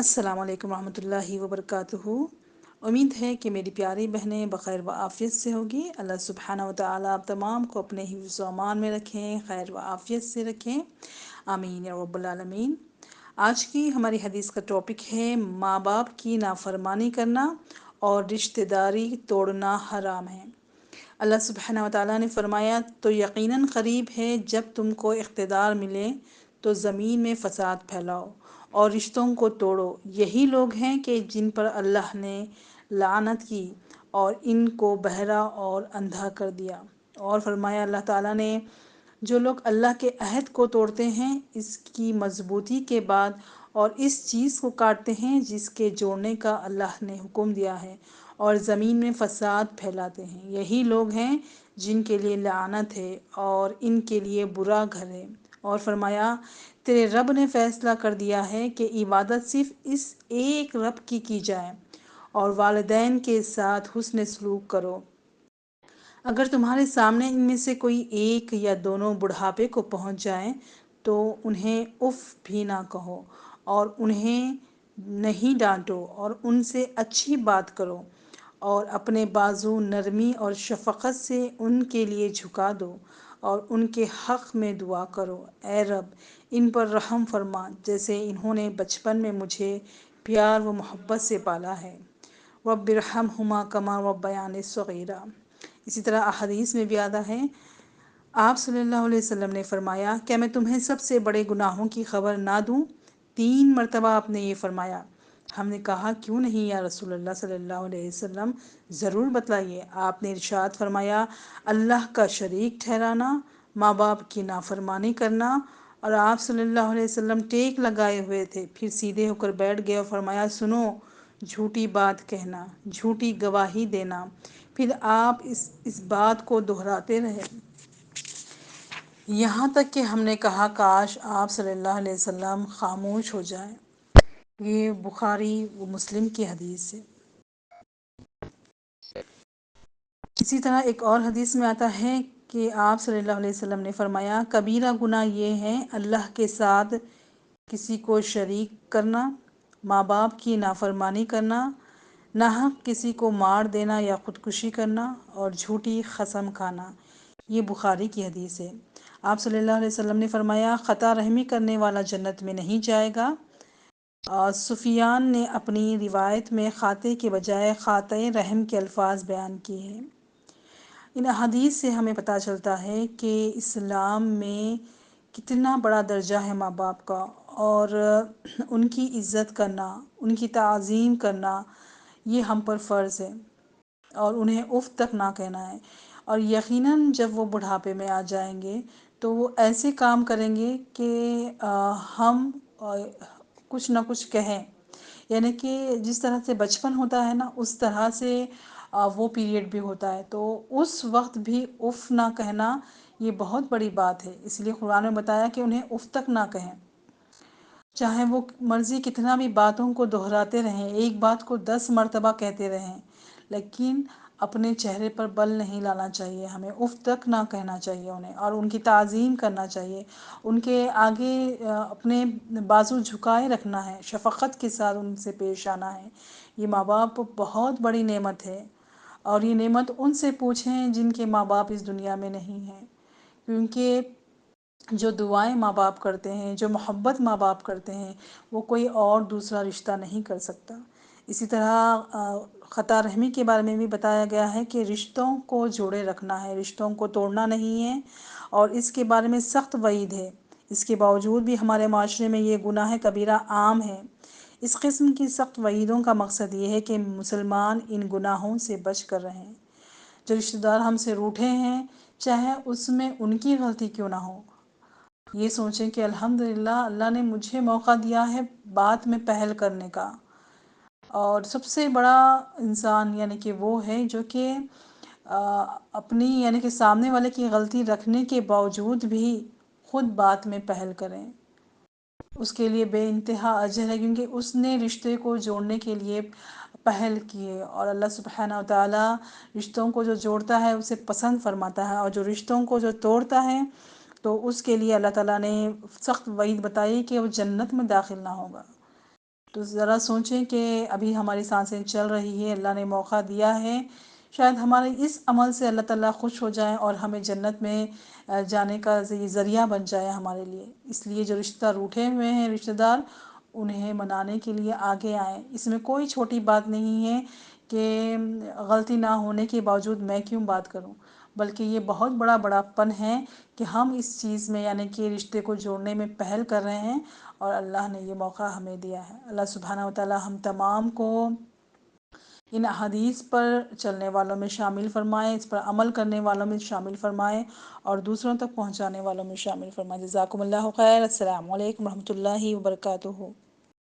السلام علیکم ورحمۃ اللہ وبرکاتہ۔ امید ہے کہ میری پیاری بہنیں بخیر و عافیت سے ہوگی۔ اللہ سبحانہ و تعالیٰ آپ تمام کو اپنے حفظ و امان میں رکھیں، خیر و عافیت سے رکھیں، آمین یا رب العالمین۔ آج کی ہماری حدیث کا ٹاپک ہے ماں باپ کی نافرمانی کرنا اور رشتہ داری توڑنا حرام ہے۔ اللہ سبحانہ و تعالیٰ نے فرمایا تو یقیناً قریب ہے جب تم کو اقتدار ملے تو زمین میں فساد پھیلاؤ اور رشتوں کو توڑو۔ یہی لوگ ہیں کہ جن پر اللہ نے لعنت کی اور ان کو بہرا اور اندھا کر دیا۔ اور فرمایا اللہ تعالیٰ نے جو لوگ اللہ کے عہد کو توڑتے ہیں اس کی مضبوطی کے بعد اور اس چیز کو کاٹتے ہیں جس کے جوڑنے کا اللہ نے حکم دیا ہے اور زمین میں فساد پھیلاتے ہیں، یہی لوگ ہیں جن کے لیے لعنت ہے اور ان کے لیے برا گھر ہے۔ اور فرمایا تیرے رب نے فیصلہ کر دیا ہے کہ عبادت صرف اس ایک رب کی جائے اور والدین کے ساتھ حسن سلوک کرو۔ اگر تمہارے سامنے ان میں سے کوئی ایک یا دونوں بڑھاپے کو پہنچ جائیں تو انہیں اف بھی نہ کہو اور انہیں نہیں ڈانٹو اور ان سے اچھی بات کرو اور اپنے بازو نرمی اور شفقت سے ان کے لیے جھکا دو اور ان کے حق میں دعا کرو۔ اے رب ان پر رحم فرما جیسے انہوں نے بچپن میں مجھے پیار و محبت سے پالا ہے۔ رب ارحمہما کما ربیانی صغیرا۔ اسی طرح احادیث میں بھی آتا ہے، آپ صلی اللہ علیہ وسلم نے فرمایا کیا میں تمہیں سب سے بڑے گناہوں کی خبر نہ دوں؟ 3 مرتبہ آپ نے یہ فرمایا۔ ہم نے کہا کیوں نہیں یا رسول اللہ صلی اللہ علیہ وسلم، ضرور بتلائیے۔ آپ نے ارشاد فرمایا اللہ کا شریک ٹھہرانا، ماں باپ کی نافرمانی کرنا۔ اور آپ صلی اللہ علیہ وسلم ٹیک لگائے ہوئے تھے، پھر سیدھے ہو کر بیٹھ گئے اور فرمایا سنو، جھوٹی بات کہنا، جھوٹی گواہی دینا۔ پھر آپ اس بات کو دہراتے رہے یہاں تک کہ ہم نے کہا کاش آپ صلی اللہ علیہ وسلم خاموش ہو جائیں۔ یہ بخاری و مسلم کی حدیث ہے۔ اسی طرح ایک اور حدیث میں آتا ہے کہ آپ صلی اللہ علیہ وسلم نے فرمایا کبیرہ گناہ یہ ہے اللہ کے ساتھ کسی کو شریک کرنا، ماں باپ کی نافرمانی کرنا، ناحق کسی کو مار دینا یا خودکشی کرنا اور جھوٹی قسم کھانا۔ یہ بخاری کی حدیث ہے۔ آپ صلی اللہ علیہ وسلم نے فرمایا خطا رحمی کرنے والا جنت میں نہیں جائے گا۔ سفیان نے اپنی روایت میں خاطے کے بجائے خاطۂ رحم کے الفاظ بیان کیے ہیں۔ ان احادیث سے ہمیں پتہ چلتا ہے کہ اسلام میں کتنا بڑا درجہ ہے ماں باپ کا، اور ان کی عزت کرنا، ان کی تعظیم کرنا یہ ہم پر فرض ہے، اور انہیں اف تک نہ کہنا ہے۔ اور یقیناً جب وہ بڑھاپے میں آ جائیں گے تو وہ ایسے کام کریں گے کہ ہم کچھ نہ کچھ کہیں، یعنی کہ جس طرح سے بچپن ہوتا ہے نا اس طرح سے وہ پیریڈ بھی ہوتا ہے، تو اس وقت بھی اف نہ کہنا یہ بہت بڑی بات ہے۔ اس لیے قرآن میں بتایا کہ انہیں اف تک نہ کہیں، چاہے وہ مرضی کتنا بھی باتوں کو دہراتے رہیں، ایک بات کو 10 مرتبہ کہتے رہیں، لیکن اپنے چہرے پر بل نہیں لانا چاہیے، ہمیں اف تک نہ کہنا چاہیے انہیں، اور ان کی تعظیم کرنا چاہیے، ان کے آگے اپنے بازو جھکائے رکھنا ہے، شفقت کے ساتھ ان سے پیش آنا ہے۔ یہ ماں باپ بہت بڑی نعمت ہے، اور یہ نعمت ان سے پوچھیں جن کے ماں باپ اس دنیا میں نہیں ہیں، کیونکہ جو دعائیں ماں باپ کرتے ہیں، جو محبت ماں باپ کرتے ہیں، وہ کوئی اور دوسرا رشتہ نہیں کر سکتا۔ اسی طرح خطا رحمی کے بارے میں بھی بتایا گیا ہے کہ رشتوں کو جوڑے رکھنا ہے، رشتوں کو توڑنا نہیں ہے، اور اس کے بارے میں سخت وعید ہے۔ اس کے باوجود بھی ہمارے معاشرے میں یہ گناہ کبیرہ عام ہے۔ اس قسم کی سخت وعیدوں کا مقصد یہ ہے کہ مسلمان ان گناہوں سے بچ کر رہیں۔ جو رشتہ دار ہم سے روٹھے ہیں، چاہے اس میں ان کی غلطی کیوں نہ ہو، یہ سوچیں کہ الحمدللہ اللہ نے مجھے موقع دیا ہے بات میں پہل کرنے کا۔ اور سب سے بڑا انسان یعنی کہ وہ ہے جو کہ اپنی یعنی کہ سامنے والے کی غلطی رکھنے کے باوجود بھی خود بات میں پہل کریں، اس کے لیے بے انتہا اجر ہے، کیونکہ اس نے رشتے کو جوڑنے کے لیے پہل کی ہے، اور اللہ سبحانہ و تعالیٰ رشتوں کو جو جوڑتا ہے اسے پسند فرماتا ہے، اور جو رشتوں کو جو توڑتا ہے تو اس کے لیے اللہ تعالیٰ نے سخت وعید بتائی کہ وہ جنت میں داخل نہ ہوگا۔ تو ذرا سوچیں کہ ابھی ہماری سانسیں چل رہی ہے، اللہ نے موقع دیا ہے، شاید ہمارے اس عمل سے اللہ تعالیٰ خوش ہو جائیں اور ہمیں جنت میں جانے کا یہ ذریعہ بن جائے ہمارے لیے۔ اس لیے جو رشتہ روٹھے ہوئے ہیں رشتہ دار، انہیں منانے کے لیے آگے آئیں۔ اس میں کوئی چھوٹی بات نہیں ہے کہ غلطی نہ ہونے کے باوجود میں کیوں بات کروں، بلکہ یہ بہت بڑا پن ہے کہ ہم اس چیز میں یعنی کہ رشتے کو جوڑنے میں پہل کر رہے ہیں، اور اللہ نے یہ موقع ہمیں دیا ہے۔ اللہ سبحانہ وتعالی ہم تمام کو ان احادیث پر چلنے والوں میں شامل فرمائے، اس پر عمل کرنے والوں میں شامل فرمائے، اور دوسروں تک پہنچانے والوں میں شامل فرمائے۔ جزاکم اللہ خیر۔ السلام علیکم ورحمۃ اللہ وبرکاتہ۔